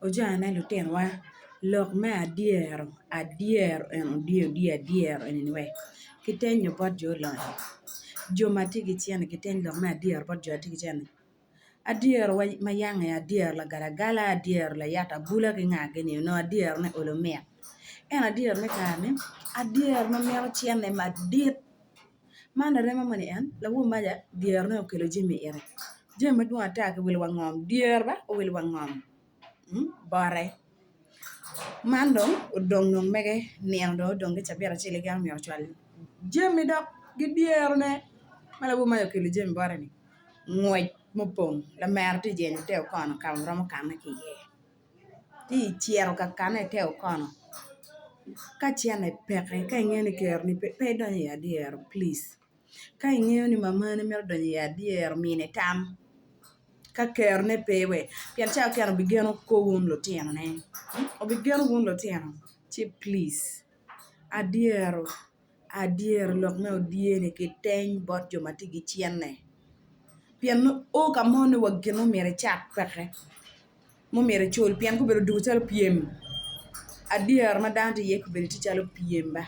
Ojane lutinowa lok me adyero en adyero eni wek kiteny nyo pot jo olony jo ma tye ki cene kiteny lok me adyero pot jo tye ki cene adyero ma yange adyero lagalagala adyero layata bula ki nga gini no adyero ne olo mit en adyero me kara ni adyero ma mito cene madit man aremo moni en lawun maja dyero ne okelo jami ire jami madwong ata ki wilo wangom dyero ba owilo wangom bore man dong odong nong mege nino dong odong ki cabit acel eka omyero cwal jami dok gi dyero ne ma lawun maja okelo jami bore ni ngwec mopong lamera tye jenyo te okono ka romo kane ki iye tye cero ka kane te okono ka cene peke ka ingeo ni kero ni pe idonyo i adyero please ka ingeo ni mamani mito donyo i adyero mine tam ka kero ne pe we pien ca okene obigeno kow wun lutino ne obigeno wun lutino ci please adyero lok me odyeni kiteny bot jo ma tye ki cene pien o ka mo ni wagin omyero icak peke momyero icul pien gubedo duko calo piem adyero ma dano tye iye gubedo tye calo piem ba